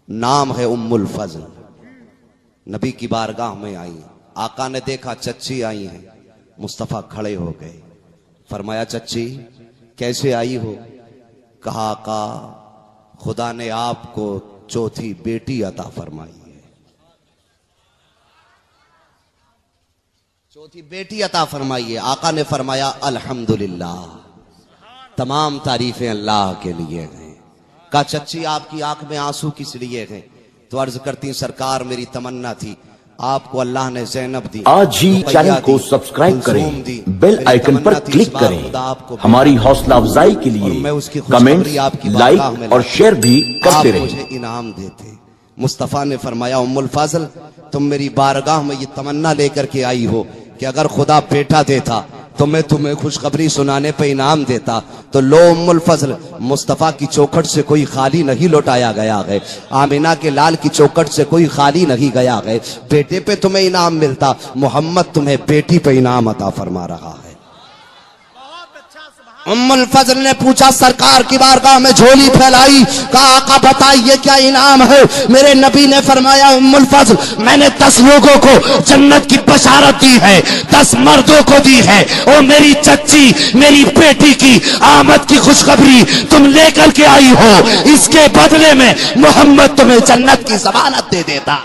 नाम है उम्मुल फजल। नबी की बारगाह में आई, आका ने देखा चच्ची आई हैं, मुस्तफ़ा खड़े हो गए। फरमाया चच्ची कैसे आई हो? कहा आका खुदा ने आपको चौथी बेटी अता फरमाई है, चौथी बेटी अता फरमाई है। आका ने फरमाया अल्हम्दुलिल्लाह, तमाम तारीफें अल्लाह के लिए हैं। कहा चच्ची आपकी आंख में आंसू किस लिए हैं? तो अर्ज करती सरकार मेरी तमन्ना थी आपको अल्लाह ने ज़ैनब दी। आज ही चैनल को सब्सक्राइब करें, बेल आइकन पर क्लिक करें। हमारी हौसला अफजाई के लिए कमेंट, लाइक और शेयर भी करते रहें। मुझे इनाम देते। मुस्तफ़ा ने फरमाया उम्मुल फजल तुम मेरी बारगाह में ये तमन्ना लेकर के आई हो कि अगर खुदा बेटा देता तो मैं तुम्हें खुशखबरी सुनाने पे इनाम देता। तो लो उम्मुल फजल, मुस्तफ़ा की चौखट से कोई खाली नहीं लौटाया गया है, आमिना के लाल की चौखट से कोई खाली नहीं गया है। बेटे पे तुम्हें इनाम मिलता, मोहम्मद तुम्हें बेटी पे इनाम अता फरमा रहा है। उम्मुल फजल ने पूछा सरकार की बारगाह में झोली फैलाई, कहा आका बताइए क्या इनाम है? मेरे नबी ने फरमाया उम्मुल फजल मैंने 10 लोगों को जन्नत की बशारत दी है, 10 मर्दों को दी है। और मेरी चच्ची मेरी बेटी की आमद की खुशखबरी तुम लेकर के आई हो, इसके बदले में मोहम्मद तुम्हें जन्नत की जमानत दे देता।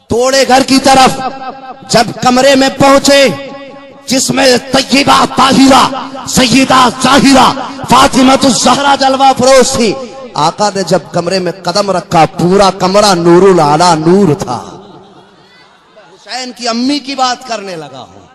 तोड़े घर की तरफ जब कमरे में पहुंचे जिसमें तय्यबा ताहिरा सय्यदा जाहिरा फातिमातुज़ ज़हरा जलवा फरोश थी। आका ने जब कमरे में कदम रखा पूरा कमरा नूरुल आला नूर था। हुसैन की अम्मी की बात करने लगा हूं,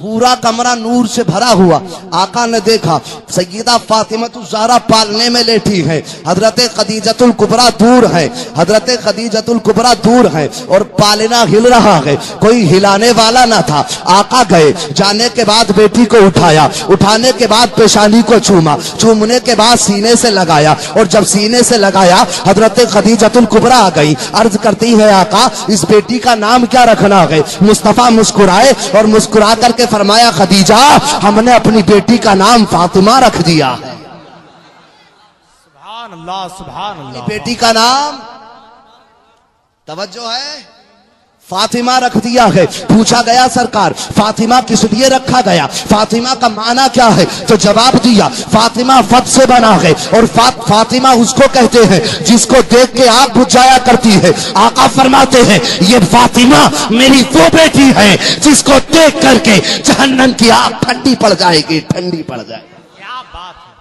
पूरा कमरा नूर से भरा हुआ। आका ने देखा सय्यदा फातिमातुज़ ज़हरा पालने में लेटी है, हजरत खदीजतुल कुबरा दूर है, हजरत खदीजतुल कुबरा दूर है और पालना हिल रहा है, कोई हिलाने वाला ना था। आका गए, जाने के बाद बेटी को उठाया, उठाने के बाद पेशानी को चूमा, चूमने के बाद सीने से लगाया और जब सीने से लगाया हजरत खदीजतुल कुबरा आ गई। अर्ज करती है आका इस बेटी का नाम क्या रखना है? मुस्तफ़ा मुस्कुराए और मुस्कुरा करके फरमाया खदीजा हमने अपनी बेटी का नाम फातिमा रख दिया है। सुभान अल्लाह, सुभान अल्लाह। बेटी का नाम तवज्जो है फातिमा रख दिया है। पूछा गया सरकार फातिमा किस लिए रखा गया, फातिमा का माना क्या है? तो जवाब दिया फातिमा फत से बना है और फातिमा उसको कहते हैं जिसको देख के आग बुझ जाया करती है। आका फरमाते हैं ये फातिमा मेरी वो बेटी है जिसको देख करके जहन्नम की आग ठंडी पड़ जाएगी, ठंडी पड़ जाएगी। क्या बात है,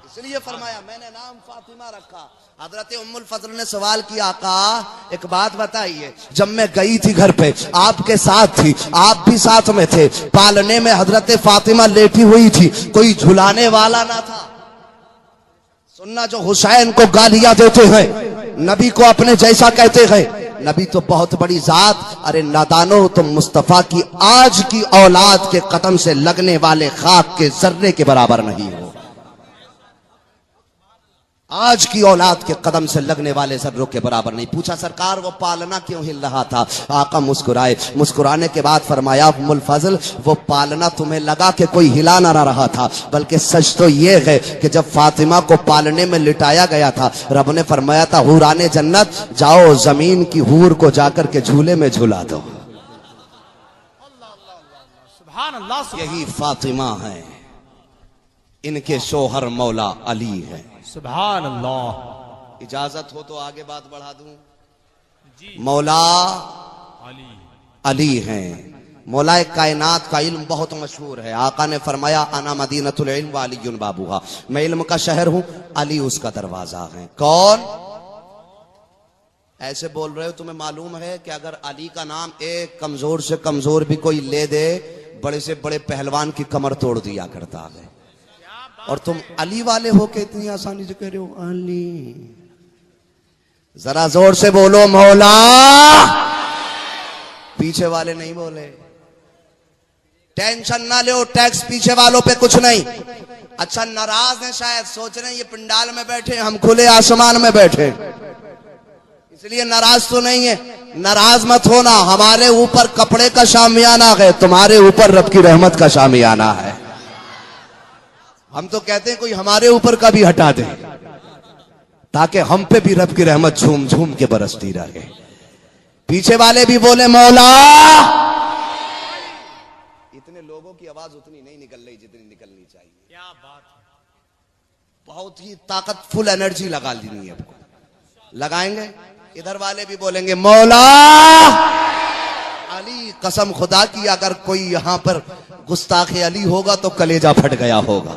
इसलिए फरमाया मैंने नाम फातिमा रखा। हजरत उम्मुल फजल ने सवाल किया आका एक बात बताइए, जब मैं गई थी घर पे आपके साथ थी, आप भी साथ में थे, पालने में हजरत फातिमा लेटी हुई थी, कोई झुलाने वाला ना था। सुनना जो हुसैन को गालियां देते हैं, नबी को अपने जैसा कहते हैं, नबी तो बहुत बड़ी जात। अरे नादानो तुम मुस्तफा की आज की औलाद के कदम से लगने वाले खाक के जर्रे के बराबर नहीं हो। आज की औलाद के कदम से लगने वाले जर्रों के बराबर नहीं। पूछा सरकार वो पालना क्यों हिल रहा था? आका मुस्कुराए, मुस्कुराने के बाद फरमाया उम्मुल फजल वो पालना तुम्हें लगा कि कोई हिला ना रहा था, बल्कि सच तो ये है कि जब फातिमा को पालने में लिटाया गया था रब ने फरमाया था हूराने जन्नत जाओ जमीन की हूर को जाकर के झूले में झूला दो। सुभान अल्लाह। यही फातिमा है, इनके शोहर मौला अली है। सुभान अल्लाह। इजाजत हो तो आगे बात बढ़ा दूं। मौला अली हैं, मौला कायनात का इल्म बहुत मशहूर है। आका ने फरमाया अना मदीनतुल इल्म व अलीयुन बाबूहा, मैं इल्म का शहर हूं, अली उसका दरवाजा है। कौन? ऐसे बोल रहे हो, तुम्हें मालूम है कि अगर अली का नाम एक कमजोर से कमजोर भी कोई ले दे बड़े से बड़े पहलवान की कमर तोड़ दिया करता है, और तुम अली वाले हो के इतनी आसानी से कह रहे हो अली। जरा जोर से बोलो मौला। पीछे वाले नहीं बोले। टेंशन ना लो, टैक्स पीछे वालों पे कुछ नहीं। अच्छा नाराज है शायद, सोच रहे हैं ये पंडाल में बैठे हम खुले आसमान में बैठे, इसलिए नाराज तो नहीं है। नाराज मत होना, हमारे ऊपर कपड़े का शामियाना है, तुम्हारे ऊपर रब की रहमत का शामियाना है। हम तो कहते हैं कोई हमारे ऊपर का भी हटा दे ताकि हम पे भी रब की रहमत झूम झूम के बरसती रहे। पीछे वाले भी बोले मौला। इतने लोगों की आवाज उतनी नहीं निकल रही जितनी निकलनी चाहिए। क्या बात है। बहुत ही ताकतफुल एनर्जी लगा लेनी है आपको। लगाएंगे। इधर वाले भी बोलेंगे मौला अली। कसम खुदा की अगर कोई यहां पर गुस्ताखे अली होगा तो कलेजा फट गया होगा।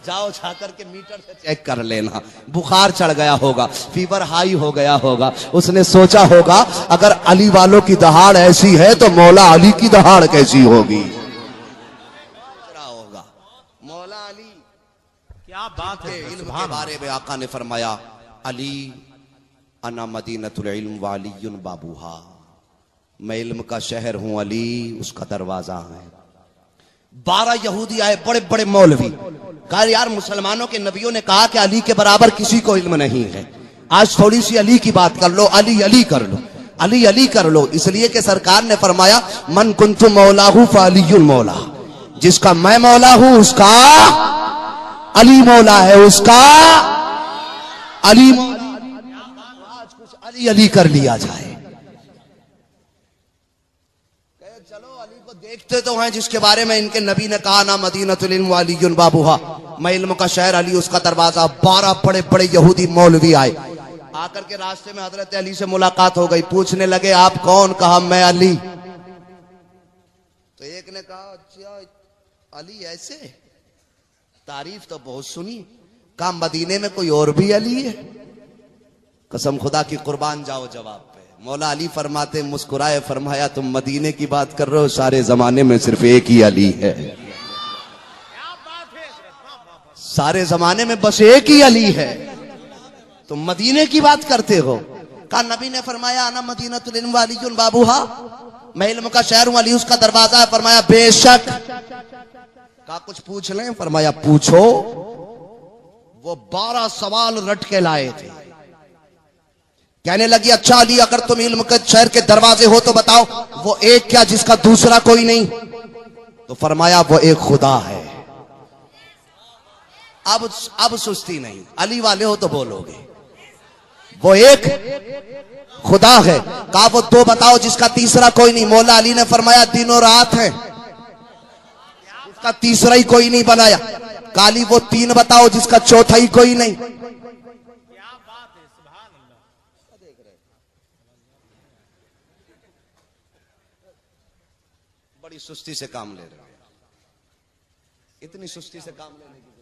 जाओ जाकर के मीटर से चेक कर लेना। बुखार चढ़ गया होगा, फीवर हाई हो गया होगा। उसने सोचा होगा अगर अली वालों की दहाड़ ऐसी है तो मौला अली की दहाड़ कैसी होगी। होगा मौला अली। क्या बात है। इल्म के बारे में आका ने फरमाया अली अना मदीनतुल इल्म व अलीयुन बाबूहा। मैं इल्म का शहर हूं, अली उसका दरवाजा है। 12 यहूदी आए, बड़े बड़े मौलवी। कहा यार मुसलमानों के नबियों ने कहा कि अली के बराबर किसी को इल्म नहीं है। आज थोड़ी सी अली की बात कर लो, अली अली कर लो, अली अली कर लो। इसलिए कि सरकार ने फरमाया मन कुंतु मौलाहू फअलियुल मौला। जिसका मैं मौला हूं उसका अली मौला है, उसका अली मौला। आज कुछ अली अली कर लिया जाए। चलो अली को देखते तो हैं जिसके बारे में इनके नबी ने कहा ना मदीनतुल इल्म व अलीयुन बाबूहा। मैं इल्म का शहर, अली उसका दरवाजा। 12 बड़े बड़े यहूदी मौलवी आए। आकर के रास्ते में हजरत अली से मुलाकात हो गई। पूछने लगे आप कौन? कहा मैं अली। तो एक ने कहा अच्छा अली ऐसे, तारीफ तो बहुत सुनी। कहा मदीने में कोई और भी अली है? कसम खुदा की कुर्बान जाओ जवाब पे। मौला अली फरमाते मुस्कुराए, फरमाया तुम मदीने की बात कर रहे हो, सारे जमाने में सिर्फ एक ही अली है। सारे जमाने में बस एक ही अली है, तुम मदीने की बात करते हो। कहा नबी ने फरमाया अना मदीनतुल इल्म व अलीयुन बाबूहा। मैं इल्म का शहर हूं, अली उसका दरवाजा है। फरमाया बेशक। कहा कुछ पूछ लें? फरमाया पूछो। वो 12 सवाल रट के लाए थे। कहने लगी अच्छा अली अगर तुम इल्म के शहर के दरवाजे हो तो बताओ वो एक क्या जिसका दूसरा कोई नहीं? तो फरमाया वो एक खुदा है। अब सुस्ती नहीं, अली वाले हो तो बोलोगे वो एक खुदा है। कहा वो 2 बताओ जिसका तीसरा कोई नहीं? मौला अली ने फरमाया दिन और रात है, इसका तीसरा ही कोई नहीं बनाया। काली वो 3 बताओ जिसका चौथा ही कोई नहीं। बड़ी सुस्ती से काम ले रहे हैं। इतनी सुस्ती से काम लेने की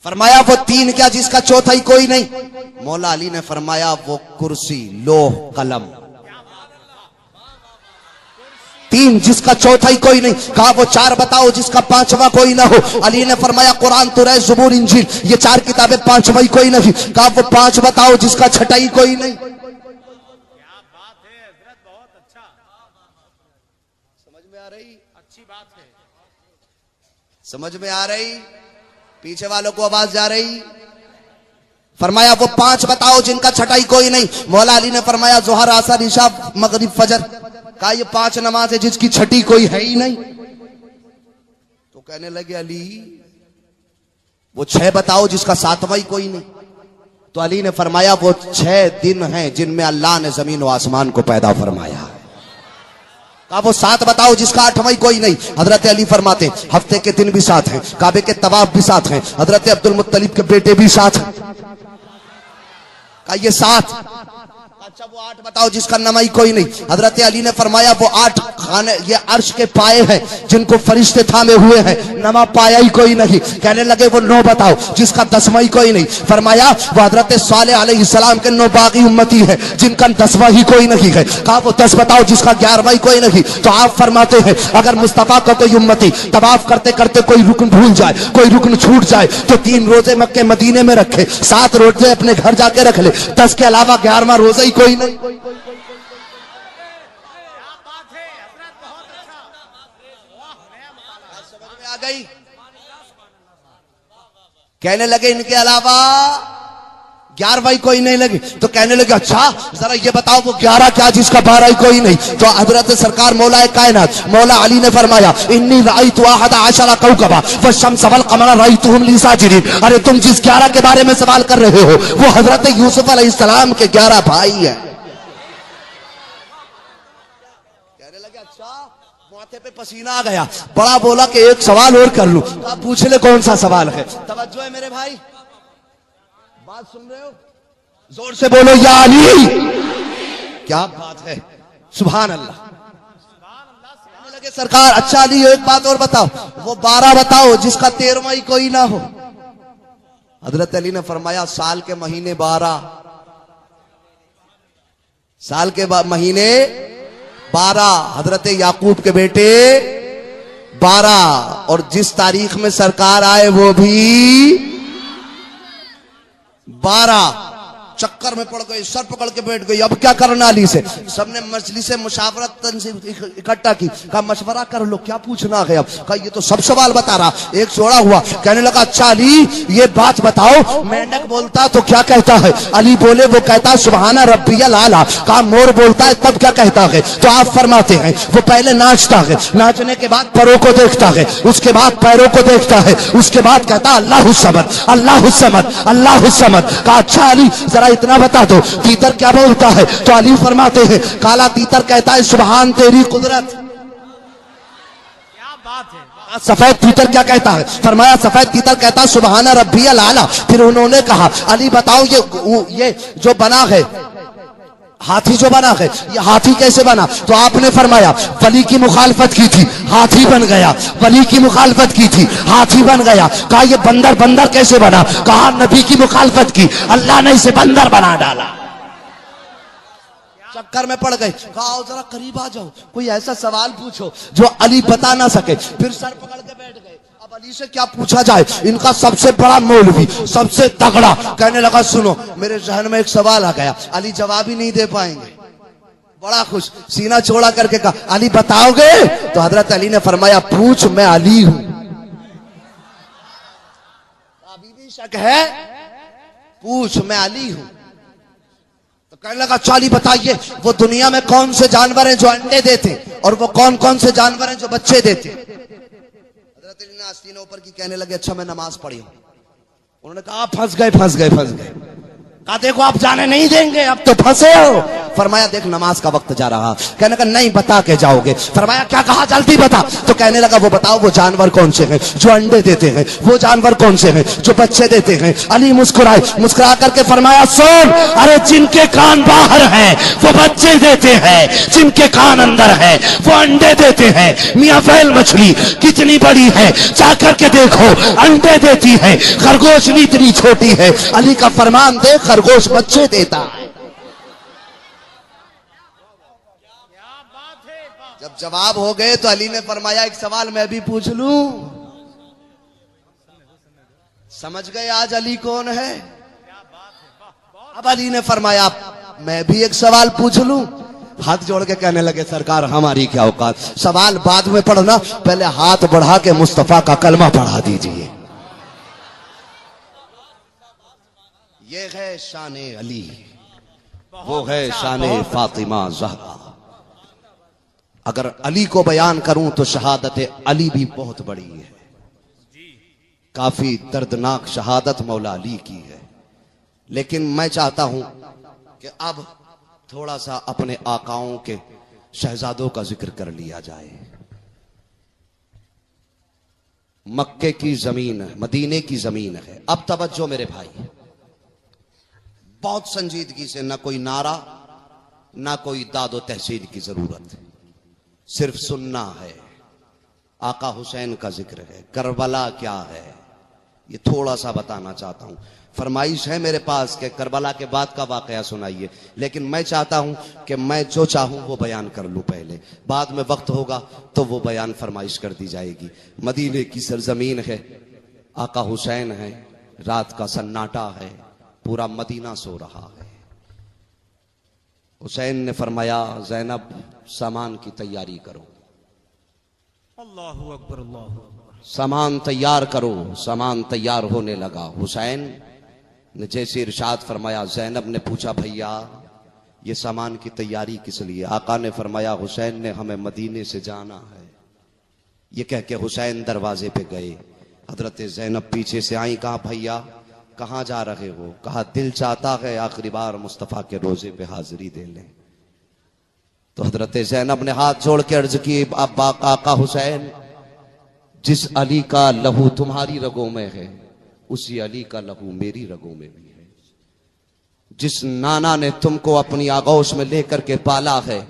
फरमाया वो 3 क्या जिसका चौथा ही कोई नहीं? मौला अली ने फरमाया वो कुर्सी, लोह, कलम। 3 जिसका चौथा ही कोई नहीं। कहा वो 4 बताओ जिसका 5वां कोई ना हो? अली ने फरमाया कुरान, तुरह, ज़बूर, इंजील, ये 4 किताबें 5वां ही कोई नहीं। कहा वो 5 बताओ जिसका छठा ही कोई नहीं। समझ में आ रही? अच्छी बात है। समझ में आ रही? पीछे वालों को आवाज जा रही? फरमाया वो 5 बताओ जिनका छठा ही कोई नहीं। मौला अली ने फरमाया जोहर, असर, इशा, मगरिब, फजर। कहा ये 5 नमाज है जिसकी छठी कोई है ही नहीं। तो कहने लगे अली वो 6 बताओ जिसका 7वां ही कोई नहीं। तो अली ने फरमाया वो 6 दिन हैं जिनमें अल्लाह ने जमीन व आसमान को पैदा फरमाया। कहा वो 7 बताओ जिसका 8वां ही कोई नहीं। हजरत अली फरमाते हफ्ते के दिन भी साथ हैं, काबे के तवाफ भी साथ हैं, हजरत अब्दुल मुत्तलिब के बेटे भी साथ हैं। कहा ये 7। अच्छा वो 8 बताओ जिसका नमा ही कोई नहीं। हजरत अली ने फरमाया वो 8 खाने ये अर्श के पाए हैं जिनको फरिश्ते थामे हुए हैं, नमा पाया ही कोई नहीं। कहने लगे वो 9 बताओ जिसका 10वां ही कोई नहीं। फरमाया वो हजरत सालेह अलैहिस्सलाम के 9 बागी उम्मती है जिनका 10वां ही कोई नहीं है। कहा वो 10 बताओ जिसका 11वां ही कोई नहीं। तो आप फरमाते हैं अगर मुस्तफा को कोई उम्मती तवाफ करते करते कोई रुकन भूल जाए, कोई रुकन छूट जाए तो 3 रोजे मक्के मदीने में रखे, 7 रोजे अपने घर जाके रख ले, 10 के अलावा 11वां रोजा ही कोई नहीं। समझ में आ गई? कहने लगे इनके अलावा 11वीं कोई नहीं लगी। तो कहने लगे अच्छा जरा ये बताओ वो 11 क्या जिसका 12 कोई नहीं। तो हजरत सरकार मौला कायनात मौला अली ने फरमाया इन्नी राइतु अहद अशरा कौकबा व शम्स वल कमर राइतुहुम ली साजिदीन। अरे तुम जिस 11 के बारे में सवाल कर रहे हो वो हजरत यूसुफ अलैहिस्सलाम के 11 भाई हैं। कहने लगे अच्छा, माथे पे पसीना आ गया। बड़ा बोला कि एक सवाल और कर लूं। आप पूछ ले कौन सा सवाल है। तवज्जो है मेरे भाई, बात सुन रहे हो? जोर से बोलो या अली। क्या बात है, सुभान अल्लाह। कहने लगे सरकार अच्छा अली एक बात और बताओ, वो 12 बताओ जिसका 13वां कोई ना हो। हजरत अली ने फरमाया साल के महीने 12, साल के महीने 12, हजरत याकूब के बेटे 12, और जिस तारीख में सरकार आए वो भी 12। चक्कर में पड़ गए, सर पकड़ के बैठ गई। अब क्या करना अली से? सबने मजलिस से मुशावरत तंजीम इकट्ठा की। कहा मशवरा कर लो, क्या पूछना है। अब कहा ये तो सब सवाल बता रहा। एक जोड़ा हुआ, कहने लगा अच्छा अली ये बात बताओ, मेंढक बोलता तो क्या कहता है? अली बोले वो कहता सुबहाना रब्बियल आला। कहा मोर बोलता है तब क्या कहता है? तो आप फरमाते हैं वो पहले नाचता है, नाचने के बाद पैरों को देखता है, उसके बाद पैरों को देखता है, उसके बाद कहता अल्लाहु समद अल्लाहु समद अल्लाहु समद। कहा अच्छा अली जरा इतना बता दो तीतर क्या बोलता है? तो अली फरमाते हैं काला तीतर कहता है सुभान तेरी कुदरत। क्या बात है। सफेद तीतर क्या कहता है? फरमाया सफेद तीतर कहता है सुभान रब्बियल आला। फिर उन्होंने कहा अली बताओ ये जो बना है हाथी जो बना है ये हाथी कैसे बना? तो आपने फरमाया वली की मुखालफत की थी हाथी बन गया, वली की मुखालफत की थी हाथी बन गया। कहा ये बंदर बंदर कैसे बना? कहा नबी की मुखालफत की अल्लाह ने इसे बंदर बना डाला। चक्कर में पड़ गए। कहा आओ जरा करीब आ जाओ, कोई ऐसा सवाल पूछो जो अली बता ना सके। फिर सर पकड़ के बैठ गए। अब अली से क्या पूछा जाए? इनका सबसे बड़ा मौलवी, सबसे तगड़ा कहने लगा सुनो मेरे जहन में एक सवाल आ गया। अली जवाब ही नहीं दे पाएंगे। बड़ा खुश, सीना चौड़ा करके कहा अली बताओगे? तो हजरत अली ने फरमाया पूछ, मैं अली हूं। अभी भी शक है? पूछ, मैं अली हूं। तो कहने लगा अच्छा अली बताइए वो दुनिया में कौन से जानवर हैं जो अंडे देते और वो कौन कौन से जानवर हैं जो बच्चे देते? हजरत अली ने आस्तीन ऊपर की कहने लगे अच्छा मैं नमाज पढ़ी हूं। उन्होंने कहा फंस गए फंस गए फंस गए। कहा देखो आप जाने नहीं देंगे, अब तो फंसे हो। फरमाया देख नमाज का वक्त जा रहा। कहने लगा नहीं बता के जाओगे। फरमाया क्या कहा? जल्दी बता। तो कहने लगा वो बताओ वो जानवर कौन से हैं जो अंडे देते हैं, वो जानवर कौन से हैं जो बच्चे देते हैं। अली मुस्कुराए, मुस्कुरा करके फरमाया सुन, अरे जिनके कान बाहर हैं वो बच्चे देते हैं, जिनके कान अंदर है वो अंडे देते हैं। मियां फैल मछली कितनी बड़ी है जाकर के देखो, अंडे देती है, खरगोश भी इतनी छोटी है। अली का फरमान दे खरगोश बच्चे देता है। जब जवाब हो गए तो अली ने फरमाया एक सवाल मैं भी पूछ लूं। समझ गए आज अली कौन है? अब अली ने फरमाया मैं भी एक सवाल पूछ लूं। हाथ जोड़ के कहने लगे सरकार हमारी क्या औकात, सवाल बाद में पढ़ना, पहले हाथ बढ़ा के मुस्तफा का कलमा पढ़ा दीजिए। ये है शाने अली, वो है शाने फातिमा ज़हरा। अगर अली को बयान करूं तो शहादत अली भी बहुत बड़ी है। काफी दर्दनाक शहादत मौला अली की है। लेकिन मैं चाहता हूं कि अब थोड़ा सा अपने आकाओं के शहजादों का जिक्र कर लिया जाए। मक्के की जमीन, मदीने की जमीन है। अब तवज्जो मेरे भाई, बहुत संजीदगी से, ना कोई नारा ना कोई दादो तहसील की जरूरत है, सिर्फ सुनना है। आका हुसैन का जिक्र है, करबला क्या है ये थोड़ा सा बताना चाहता हूं। फरमाइश है मेरे पास कि करबला के बाद का वाकया सुनाइए, लेकिन मैं चाहता हूं कि मैं जो चाहूं वो बयान कर लूं पहले, बाद में वक्त होगा तो वो बयान फरमाइश कर दी जाएगी। मदीने की सरजमीन है, आका हुसैन है, रात का सन्नाटा है, पूरा मदीना सो रहा है। हुसैन ने फरमाया ज़ैनब सामान की तैयारी करो। अल्लाहु अकबर अल्लाहु अकबर। सामान तैयार करो। सामान तैयार होने लगा। हुसैन ने जैसे इरशाद फरमाया, ज़ैनब ने पूछा भैया ये सामान की तैयारी किस लिए? आका ने फरमाया हुसैन ने हमें मदीने से जाना है। ये कह के हुसैन दरवाजे पे गए। हजरत ज़ैनब पीछे से आई, कहा भैया कहाँ जा रहे हो? कहा दिल चाहता है आखिरी बार मुस्तफ़ा के रोजे पे हाजिरी दे लें। तो हजरत ज़ैनब ने हाथ जोड़ के अर्ज की, अब्बा आका हुसैन, जिस अली का लहू तुम्हारी रगों में है उसी अली का लहू मेरी रगों में भी है। जिस नाना ने तुमको अपनी आगोश में लेकर के पाला है,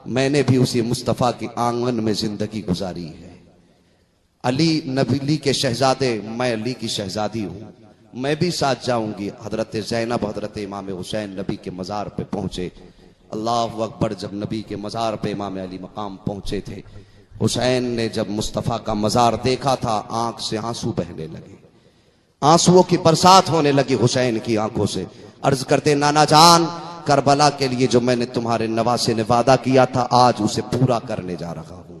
मैंने भी उसी मुस्तफ़ा की आंगन में जिंदगी गुजारी है। अली नबी के शहजादे, मैं अली की शहजादी हूं, मैं भी साथ जाऊंगी। हजरत ज़ैनब हजरत इमाम हुसैन नबी के मज़ार पे पहुंचे। अल्लाह अकबर। जब नबी के मज़ार पे इमाम अली मकाम पहुंचे थे, हुसैन ने जब मुस्तफ़ा का मज़ार देखा था, आंख से आंसू बहने लगे, आंसुओं की बरसात होने लगी हुसैन की आंखों से। अर्ज करते, नाना जान, करबला के लिए जो मैंने तुम्हारे नवासे ने वादा किया था, आज उसे पूरा करने जा रहा हूं।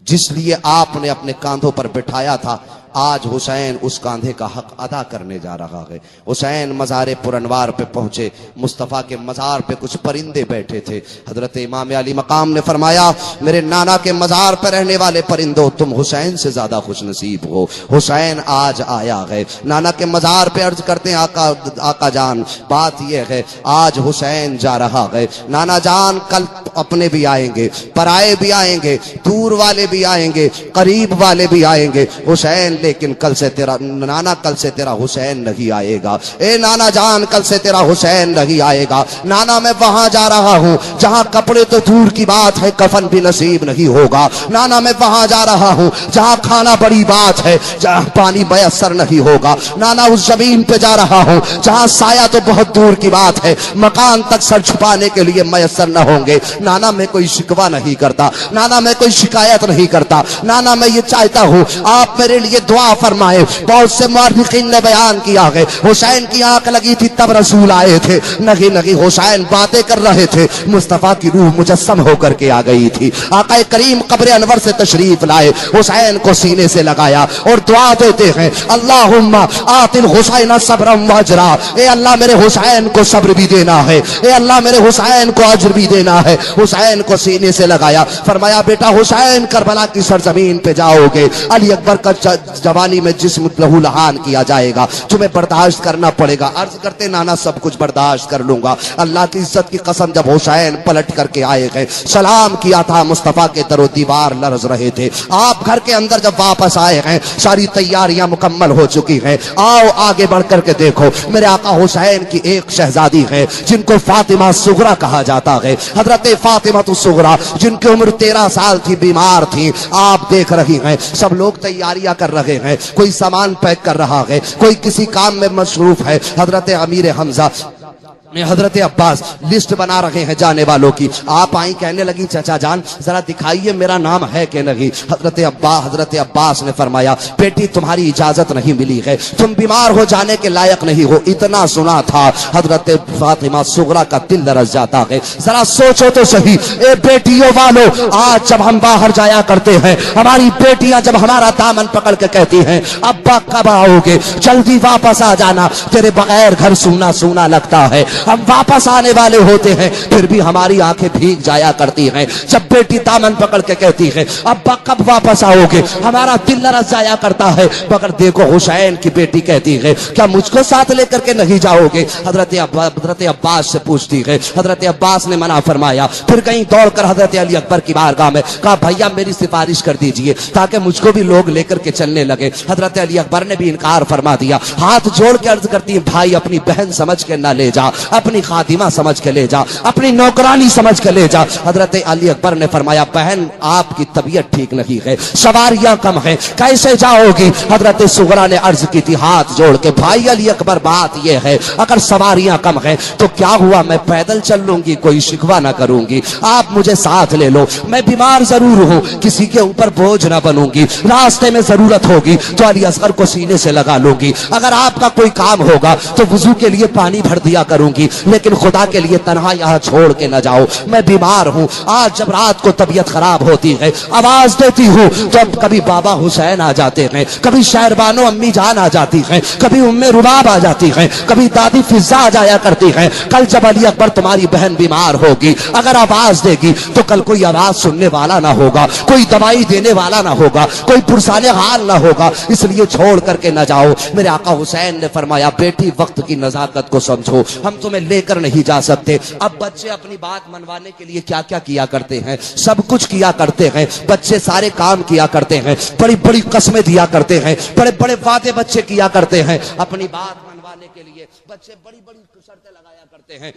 जिस लिए आपने अपने कांधों पर बिठाया था, आज हुसैन उस कांधे का हक अदा करने जा रहा है। हुसैन मज़ार पुरनवार पे पहुंचे। मुस्तफ़ा के मज़ार पे कुछ परिंदे बैठे थे। हजरत इमाम अली मकाम ने फरमाया, मेरे नाना के मज़ार पर रहने वाले परिंदों, तुम हुसैन से ज्यादा खुशनसीब हो। हुसैन आज आया है। नाना के मज़ार पे अर्ज करते हैं, आका जान, बात यह है आज हुसैन जा रहा है। नाना जान, कल अपने भी आएंगे, पराए भी आएंगे, दूर वाले भी आएंगे, करीब वाले भी आएंगे हुसैन, लेकिन कल से तेरा नाना, कल से तेरा हुसैन नहीं आएगा। ए नाना जान, कल से तेरा हुसैन नहीं आएगा। नाना मैं वहां जा रहा हूं जहां कपड़े तो दूर की बात है, कफन भी नसीब नहीं होगा। नाना मैं वहां जा रहा हूं जहां खाना बड़ी बात है, जहां पानी मयसर नहीं होगा। नाना उस जमीन पे जा रहा हूं जहां साया तो बहुत दूर की बात है, मकान तक सर छुपाने के लिए मयसर न होंगे। नाना मैं कोई शिकवा नहीं करता, नाना मैं कोई शिकायत नहीं करता। नाना मैं ये चाहता हूं आप मेरे लिए दुआ फरमाए। बहुत से मुअर्रिखीन ने बयान किया है, हुसैन की आंख लगी थी तब रसूल आए थे। नहीं नहीं, हुसैन बातें कर रहे थे, मुस्तफा की रूह मुजस्सम होकर के आ गई थी। आका करीम कब्र अनवर से तशरीफ लाए, हुसैन को सीने से लगाया और दुआ देते हैं, अल्लाहुम्मा आतिल हुसैन सब्रम व अजरा। ए अल्लाह मेरे हुसैन को सब्र भी देना है, ए अल्लाह मेरे हुसैन को अजर भी देना है। हुसैन को सीने से लगाया, फरमाया बेटा हुसैन करबला की सरजमीन पे जाओगे, अली अकबर का जवानी में जिस्म लहू लहान किया जाएगा, तुम्हें बर्दाश्त करना पड़ेगा। अर्ज करते, नाना सब कुछ बर्दाश्त कर लूंगा। अल्लाह की इज्जत की कसम, जब हुसैन पलट करके आए गए, सलाम किया था, मुस्तफा के दरो दीवार लरज रहे थे। आप घर के अंदर जब वापस आए हैं, सारी तैयारियां मुकम्मल हो चुकी हैं। आओ आगे बढ़ करके देखो, मेरे आका हुसैन की एक शहजादी है जिनको फातिमा सुगरा कहा जाता है। हजरत फातिमा तो सुगरा, जिनकी उम्र 13 साल थी, बीमार थी। आप देख रही हैं, सब लोग तैयारियां कर रहे हैं, कोई सामान पैक कर रहा है, कोई किसी काम में मशरूफ है। हजरत अमीर हमजा हजरत अब्बास लिस्ट बना रहे हैं जाने वालों की। आप आई, कहने लगी चाचा जान जरा दिखाइए मेरा नाम है कि नहीं। हजरत अब्बास ने फरमाया, बेटी तुम्हारी इजाजत नहीं मिली है, तुम बीमार हो जाने के लायक नहीं हो। इतना सुना था हजरत फातिमा सुगरा का दिल दरस जाता है। जरा सोचो तो सही, ए बेटियों वालों, आज जब हम बाहर जाया करते हैं, हमारी बेटियां जब हमारा दामन पकड़ के कहती हैं, अब्बा कब आओगे, जल्दी वापस आ जाना, तेरे बगैर घर सूना सूना लगता है। हम वापस आने वाले होते हैं, फिर भी हमारी आंखें भीग जाया करती हैं। जब बेटी दामन पकड़ के कहती है, अब्बा कब वापस आओगे, हमारा दिल लरस जाया करता है। मगर देखो हुसैन की बेटी कहती है, क्या मुझको साथ लेकर के नहीं जाओगे? हजरत अब्बास से पूछती है, हजरत अब्बास ने मना फरमाया। फिर कहीं दौड़कर हजरत अली अकबर की बारगाह में कहा, भैया मेरी सिफारिश कर दीजिए ताकि मुझको भी लोग लेकर के चलने लगे। हजरत अली अकबर ने भी इनकार फरमा दिया। हाथ जोड़ के अर्ज करती है, भाई अपनी बहन समझ के ना ले जा, अपनी खादिमा समझ के ले जा, अपनी नौकरानी समझ के ले जा। हजरत अली अकबर ने फरमाया, बहन आपकी तबीयत ठीक नहीं है, सवारियां कम है, कैसे जाओगी? हजरत सुगरा ने अर्ज की थी हाथ जोड़ के, भाई अली अकबर बात यह है, अगर सवारियां कम है तो क्या हुआ, मैं पैदल चल लूंगी, कोई शिकवा ना करूंगी, आप मुझे साथ ले लो। मैं बीमार जरूर हूं, किसी के ऊपर बोझ ना बनूंगी, रास्ते में जरूरत होगी तो अली असगर को सीने से लगा लूंगी। अगर आपका कोई काम होगा तो वुजू के लिए पानी भर दिया करूंगी, जाऊंगी, लेकिन खुदा के लिए तन्हा यहाँ छोड़ के न जाओ, मैं बीमार हूँ। आज जब रात को तबीयत खराब होती है, आवाज देती हूँ तो अब कभी बाबा हुसैन आ जाते हैं, कभी शहरबानो अम्मी जान आ जाती हैं, कभी उम्मे रुबाब आ जाती हैं, कभी दादी फिजा आ जाया करती हैं। कल जब अली अकबर तुम्हारी बहन बीमार होगी, अगर आवाज देगी तो कल कोई आवाज सुनने वाला ना होगा, कोई दवाई देने वाला ना होगा, कोई पुरसाने हाल ना होगा, इसलिए छोड़ करके न जाओ। मेरे आका हुसैन ने फरमाया, बेटी वक्त की नजाकत को समझो, हम तुम्हें लेकर नहीं जा सकते। अब बच्चे अपनी बात मनवाने के लिए क्या क्या किया करते हैं, सब कुछ किया करते हैं, बच्चे सारे काम किया करते हैं, बड़ी बड़ी कस्में दिया करते हैं, बड़े बड़े वादे बच्चे किया करते हैं, अपनी बात मनवाने के लिए बच्चे बड़ी बड़ी शर्तें लगाया करते हैं।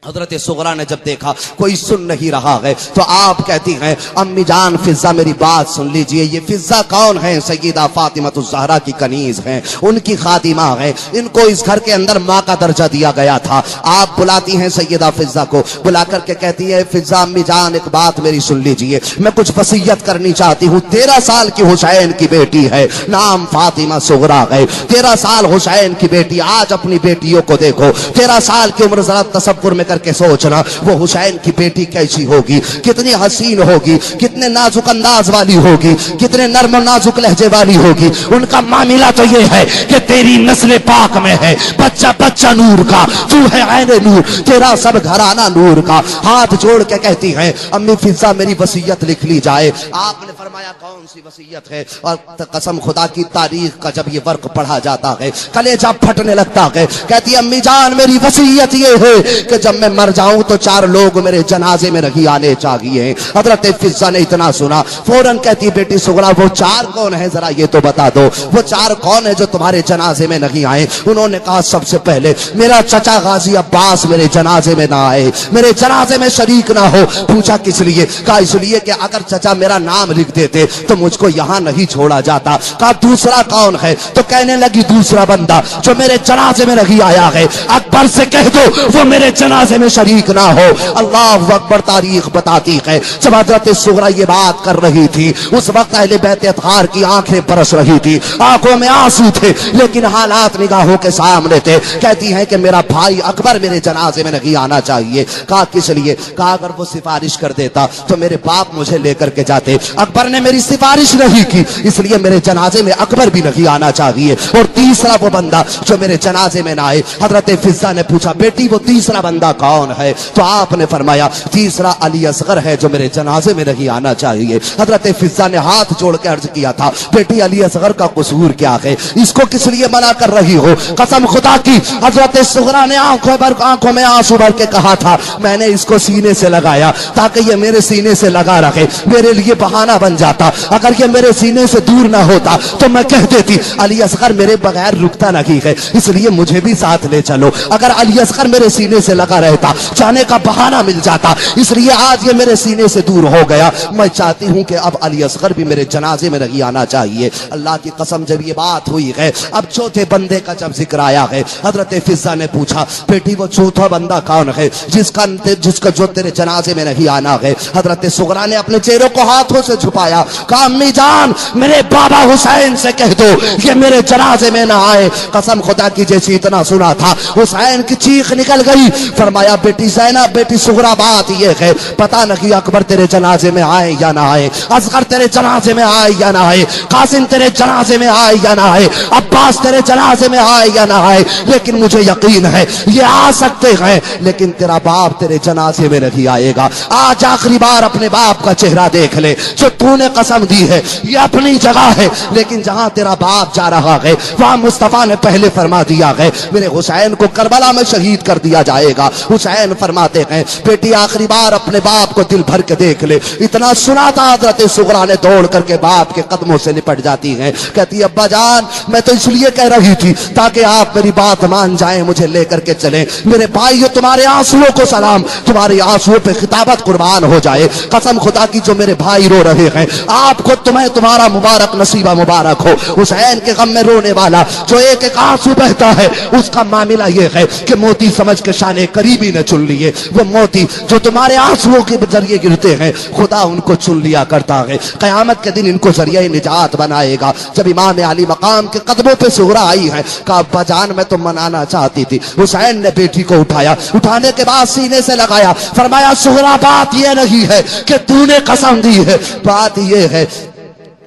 हजरत सुगरा ने जब देखा कोई सुन नहीं रहा है, तो आप कहती हैं, अम्मी जान फिजा मेरी बात सुन लीजिए। ये फिजा कौन है? सैयदा फातिमा ज़हरा की कनीज हैं, उनकी खातिमा है, इनको इस घर के अंदर माँ का दर्जा दिया गया था। आप बुलाती हैं सैयदा फिजा को, बुला करके कहती है, फिजा अम्मी जान एक बात मेरी सुन लीजिए, मैं कुछ वसीयत करनी चाहती हूँ। 13 साल की हुसैन की बेटी है, नाम फातिमा सुगरा है, 13 साल हुसैन की बेटी। आज अपनी बेटियों को देखो, 13 साल की उम्र, जरा तसव्वुर में करके सोचना वो हुसैन की बेटी कैसी होगी, कितनी हसीन होगी, कितने नाजुक अंदाज वाली होगी, कितने नर्म नाजुक लहजे वाली होगी। उनका मामला तो ये है कि तेरी नस्ल पाक में है, बच्चा बच्चा नूर का, तू है ऐने नूर, तेरा सब घराना नूर का। हाथ जोड़ के कहती है, अम्मी फिजा मेरी वसीयत लिख ली जाए। आपने फरमाया, कौन सी वसीयत है? और कसम खुदा की तारीख का जब ये वर्क पढ़ा जाता है, कलेजा फटने लगता है। कहती है, अम्मी जान मेरी वसीयत ये है कि जब मैं मर जाऊं तो 4 लोग मेरे जनाजे में नहीं आने चाहिए। हजरत फिजा ने इतना सुना, फौरन कहती, बेटी सुगरा वो 4 कौन है, जरा ये तो बता दो, वो 4 कौन है जो तुम्हारे जनाजे में नहीं आए? उन्होंने कहा, सबसे पहले मेरा चचा गाजी अब्बास मेरे जनाजे में ना आए, मेरे जनाजे में शरीक ना हो। पूछा किस लिए? कहा इसलिए कि अगर चचा मेरा नाम लिख देते तो मुझको यहाँ नहीं छोड़ा जाता। कहा दूसरा कौन है? तो कहने लगी, दूसरा बंदा जो मेरे जनाजे में नहीं आया है, अकबर से कह दो वो मेरे जनाजे में शरीक ना हो। अल्लाह अकबर। तारीख बताती है, जब हजरत सुगरा ये बात कर रही थी, उस वक्त अहले बैत अतहार की आंखें बरस रही थी, आंखों में आंसू थे, लेकिन हालात निगाहों के सामने थे। कहती हैं कि मेरा भाई अकबर मेरे जनाजे में नहीं आना चाहिए। कहा किस लिए? कहा अगर वो सिफारिश कर देता तो मेरे बाप मुझे लेकर के जाते, अकबर ने मेरी सिफारिश नहीं की, इसलिए मेरे जनाजे में अकबर भी नहीं आना चाहिए। और तीसरा वो बंदा जो मेरे जनाजे में ना आए। हजरत फिजा ने पूछा, बेटी वो तीसरा बंदा कौन है? तो आपने फरमाया, तीसरा अली असगर है जो मेरे जनाजे में नहीं आना चाहिए। हजरत फिजा ने हाथ जोड़ के अर्ज किया था, बेटी अली असगर का कसूर क्या है, इसको किस लिए मना कर रही हो? कसम खुदा की, हजरत सुगरा ने आंखों में आंसू भर के कहा था, मैंने इसको सीने से लगाया ताकि ये मेरे सीने से लगा रखे, मेरे लिए बहाना बन जाता। अगर ये मेरे सीने से दूर ना होता तो मैं कह देती, अली असगर मेरे बगैर रुकता नहीं है, इसलिए मुझे भी साथ ले चलो। अगर अली असगर मेरे सीने से लगा रहता, जाने का बहाना मिल जाता, इसलिए आज ये मेरे सीने से दूर हो गया। मैं चाहती हूं कि अब अली असगर भी मेरे जनाजे में नहीं आना चाहिए। अल्लाह की कसम, जब ये बात हुई है, अब चौथे बंदे का जब जिक्र आया है, हजरत फिजा ने पूछा, बेटी वो चौथा बंदा कौन है जिसका जो तेरे जनाजे में नहीं आना है? हजरत सुगरा ने अपने चेहरे को हाथों से छुपाया, कहा अम्मी जान मेरे बाबा हुसैन से कह दो ये मेरे जनाजे में ना आए। कसम खुदा की, जैसी इतना सुना था हुसैन की चीख निकल गई। फरमाया, बेटी ज़ैनब, बेटी सुगरा, बात ये है, पता नहीं अकबर तेरे जनाजे में आए या ना आए, असगर तेरे जनाजे में आए या ना आए, कासिम तेरे जनाजे में आए या ना आए, अब्बास तेरे जनाजे में आए या ना आए, लेकिन मुझे यकीन है ये आ सकते हैं, लेकिन तेरा बाप तेरे जनाजे में नहीं आएगा। आज आखिरी बार अपने बाप का चेहरा देख ले, जो तूने कसम दी है ये अपनी जगह है, लेकिन जहां तेरा बाप जा रहा है वहां मुस्तफा ने पहले फरमा दिया है मेरे हुसैन को करबला में शहीद कर दिया जाएगा। हुसैन फरमाते हैं, बेटी आखिरी बार अपने बाप को दिल भर के देख ले। इतना सुना था, हजरत सुगरा ने दौड़ करके बाप के कदमों से लिपट जाती हैं, कहती है, अब्बा जान मैं तो इसलिए कह रही थी ताकि आप मेरी बात मान जाएं, मुझे लेकर के चलें। मेरे भाइयों, तुम्हारे आंसुओं को सलाम, तुम्हारे आंसुओं पे खिताबत कुर्बान हो जाए। कसम खुदा की, जो मेरे भाई रो रहे हैं, आपको तुम्हें तुम्हारा मुबारक नसीबा मुबारक हो। हुसैन के गम में रोने वाला जो एक एक आंसू बहता है, उसका मामला यह है कि मोती समझ के शाने करीब बीबी ने चुन लिए। वो मोती जो तुम्हारे आंसुओं के जरिए गिरते हैं, खुदा उनको चुन लिया करता है। कयामत के दिन इनको जरिए निजात बनाएगा। जब इमाम अली मकाम के कदमों पे सुहरा आई है, कहा अब्बा जान मैं तो मनाना चाहती थी। हुसैन ने बेटी को उठाया, उठाने के बाद सीने से लगाया, फरमाया सुहरा बात यह नहीं है कि तूने कसम दी है, बात यह है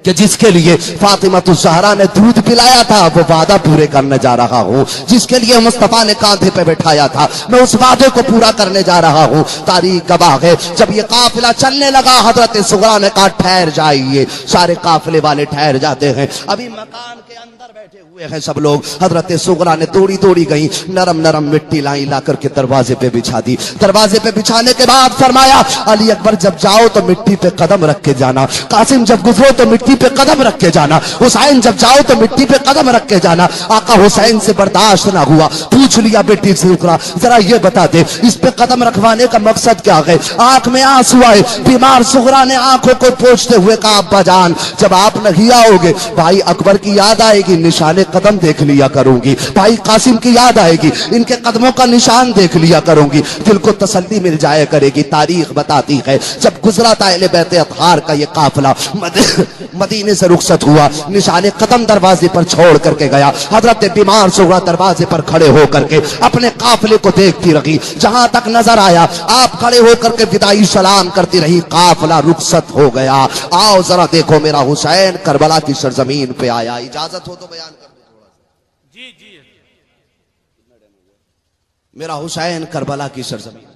कि जिसके लिए फातिमातुज़ ज़हरा ने दूध पिलाया था वो वादा पूरे करने जा रहा हूँ। जिसके लिए मुस्तफा ने कांधे पे बैठाया था मैं उस वादे को पूरा करने जा रहा हूँ। तारीख गवाह है, जब ये काफिला चलने लगा हजरत सुगरा ने कहा ठहर जाइए। सारे काफिले वाले ठहर जाते हैं। अभी मकान के अंदर बैठे हुए हैं सब लोग। हजरत सुगरा ने दौड़ी दौड़ी गई, नरम नरम मिट्टी लाई, ला करके दरवाजे पे बिछा दी। दरवाजे पे बिछाने के बाद फरमाया अली अकबर जब जाओ तो मिट्टी पे कदम रख के जाना, कासिम जब गुजरो तो मिट्टी पे कदम रख के जाना, हुसैन जब जाओ तो मिट्टी पे कदम रख के जाना। आका हुसैन से बर्दाश्त ना हुआ, पूछ लिया बेटी से उकरा जरा ये बता दे इस पे कदम रखवाने का मकसद क्या है। आंख में आंसू आए, बीमार सुगरा ने आंखों को पोंछते हुए कहा अब्बा जान जब आप नहीं आओगे भाई अकबर की याद आएगी, निशाने कदम देख लिया करूंगी। भाई कासिम की याद आएगी, इनके कदमों का निशान देख लिया करूंगी, दिल को तसल्ली मिल जाया करेगी। तारीख बताती है जब गुजरा था अहले बैत अतहार का ये काफिला मदीने से रुखसत हुआ, निशाने कदम दरवाजे पर छोड़ करके गया। हजरत बीमार सुगरा दरवाजे पर खड़े होकर के अपने काफिले को देखती रही। जहां तक नजर आया आप खड़े होकर के विदाई सलाम करती रही। काफिला रुखसत हो गया। आओ जरा देखो मेरा हुसैन करबला की सरजमीन पे आया। इजाजत हो तो बयान कर दो। जी जी मेरा हुसैन करबला की सरजमीन,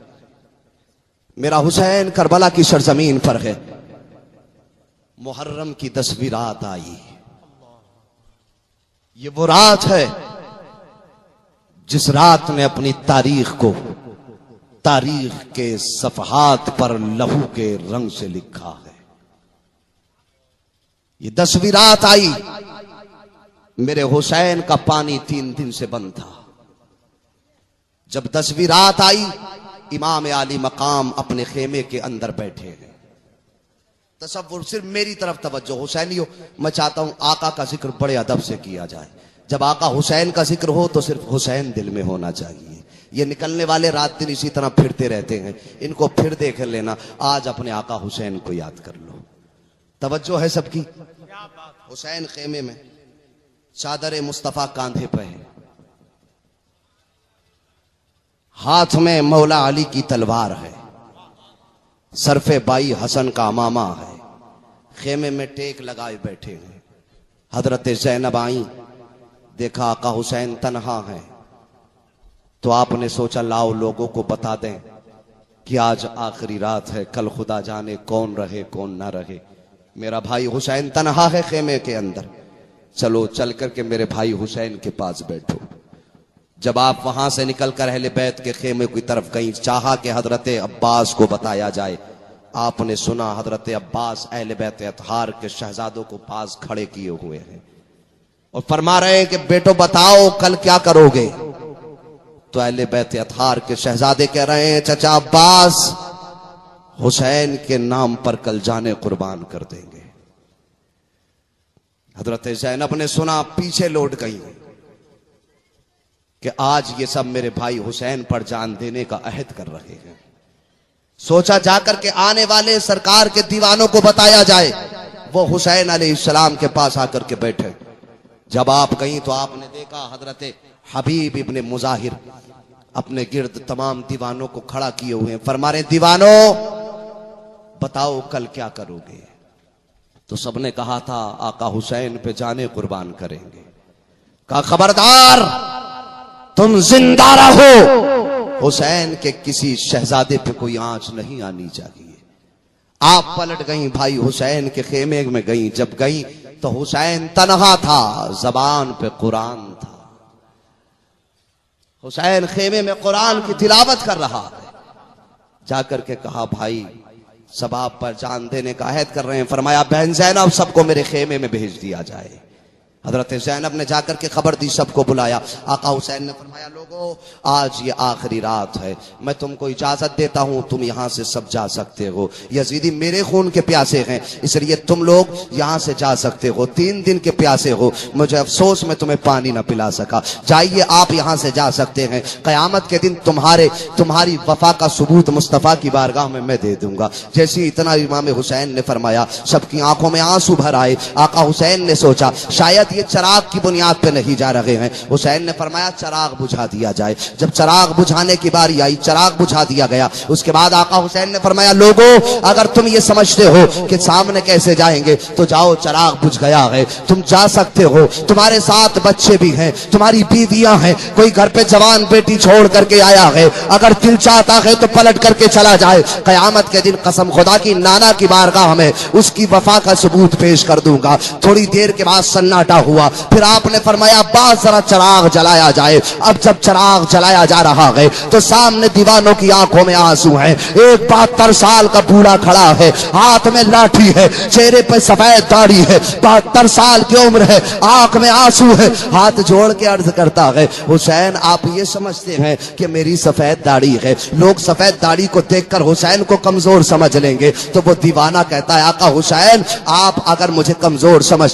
मेरा हुसैन करबला की सरजमीन पर है। मुहर्रम की 10वीं रात आई। ये वो रात है जिस रात ने अपनी तारीख को तारीख के सफहात पर लहू के रंग से लिखा है। ये 10वीं रात आई, मेरे हुसैन का पानी 3 दिन से बंद था। जब 10वीं रात आई इमाम आली मकाम अपने खेमे के अंदर बैठे हैं। तसव्वुर सिर्फ मेरी तरफ तवज्जो हुसैनियों, मैं चाहता हूं आका का जिक्र बड़े अदब से किया जाए। जब आका हुसैन का जिक्र हो तो सिर्फ हुसैन दिल में होना चाहिए। ये निकलने वाले रात दिन इसी तरह फिरते रहते हैं, इनको फिर देख लेना। आज अपने आका हुसैन को याद कर लो। तवज्जो है सबकी। हुसैन खेमे में, चादर मुस्तफा कांधे पे है, हाथ में मौला अली की तलवार है, सरफे बाई हसन का अमामा है, खेमे में टेक लगाए बैठे हैं। हजरत ज़ैनब आई, देखा आका हुसैन तन्हा है, तो आपने सोचा लाओ लोगों को बता दें कि आज आखिरी रात है, कल खुदा जाने कौन रहे कौन ना रहे। मेरा भाई हुसैन तन्हा है खेमे के अंदर, चलो चल करके मेरे भाई हुसैन के पास बैठो। जब आप वहां से निकलकर अहले बैत के खेमे की तरफ गई, चाहा कि हजरत अब्बास को बताया जाए। आपने सुना हजरत अब्बास अहले बैत अतहार के शहजादों को पास खड़े किए हुए हैं और फरमा रहे हैं कि बेटो बताओ कल क्या करोगे। तो अहले बैत अतहार के शहजादे कह रहे हैं चचा अब्बास हुसैन के नाम पर कल जाने कुर्बान कर देंगे। हजरत ज़ैनब ने सुना, पीछे लौट गई कि आज ये सब मेरे भाई हुसैन पर जान देने का अहद कर रहे हैं। सोचा जाकर के आने वाले सरकार के दीवानों को बताया जाए। वो हुसैन अलैहिस्सलाम के पास आकर के बैठे। जब आप गई तो आपने देखा हजरत हबीब इब्ने मुजाहिर अपने गिर्द तमाम दीवानों को खड़ा किए हुए हैं। फरमा रहे दीवानों बताओ कल क्या करोगे। तो सबने कहा था आका हुसैन पे जाने कुर्बान करेंगे। कहा खबरदार तुम जिंदा रहो, हुसैन के किसी शहजादे पे कोई आंच नहीं आनी चाहिए। आप पलट गई, भाई हुसैन के खेमे में गई। जब गई तो हुसैन तन्हा था, जबान पे कुरान था। हुसैन खेमे में कुरान की तिलावत कर रहा है। जाकर के कहा भाई सब आप पर जान देने का अहद कर रहे हैं। फरमाया बहन ज़ैनब सबको मेरे खेमे में भेज दिया जाए। हजरत ज़ैनब ने जाकर के खबर दी, सबको बुलाया। आका हुसैन ने फरमाया, लोगों आज ये आखिरी रात है, मैं तुमको इजाजत देता हूं, तुम यहां से सब जा सकते हो। यजीदी मेरे खून के प्यासे हैं, इसलिए तुम लोग यहां से जा सकते हो। 3 दिन के प्यासे हो, मुझे अफसोस मैं तुम्हें पानी ना पिला सका। जाइए आप यहां से जा सकते हैं। कयामत के दिन तुम्हारी वफा का सबूत मुस्तफा की बारगाह में मैं दे दूंगा। जैसे इतना इमाम हुसैन ने फरमाया, सबकी आंखों में आंसू भर आए। आका हुसैन ने सोचा शायद ये चिराग की बुनियाद पे नहीं जा रहे हैं। हुसैन ने फरमाया चिराग बुझा दिया जाए। जब चिराग बुझाने की बारी आई, चिराग बुझा दिया गया। उसके बाद आका हुसैन ने फरमाया, लोगों अगर तुम ये समझते हो कि सामने कैसे जाएंगे तो जाओ, चिराग बुझ गया है, तुम जा सकते हो। तुम्हारे साथ बच्चे भी हैं, तुम्हारी बीवियां हैं, कोई घर पे जवान बेटी छोड़ करके आया है, अगर दिल चाहता है तो पलट करके चला जाए। कयामत के दिन कसम खुदा की नाना की बारगाह में उसकी वफा का सबूत पेश कर दूंगा। थोड़ी देर के बाद सन्नाटा हुआ। फिर आपने फरमाया, बात जरा चिराग जलाया जाए। अब जब चिराग जलाया जा रहा है तो सामने दीवानों की आंखों में आंसू हैं। एक 72 साल का बूढ़ा खड़ा है, हाथ में लाठी है, चेहरे पे सफेद दाढ़ी है, 72 साल की उम्र है, आंख में आंसू है, हाथ जोड़ के अर्ज करता है, हुसैन आप ये समझते हैं कि मेरी सफेद दाढ़ी है, लोग सफेद दाढ़ी को देखकर हुसैन को कमजोर समझ लेंगे। तो वो दीवाना कहता है, आका हुसैन आप अगर मुझे कमजोर समझ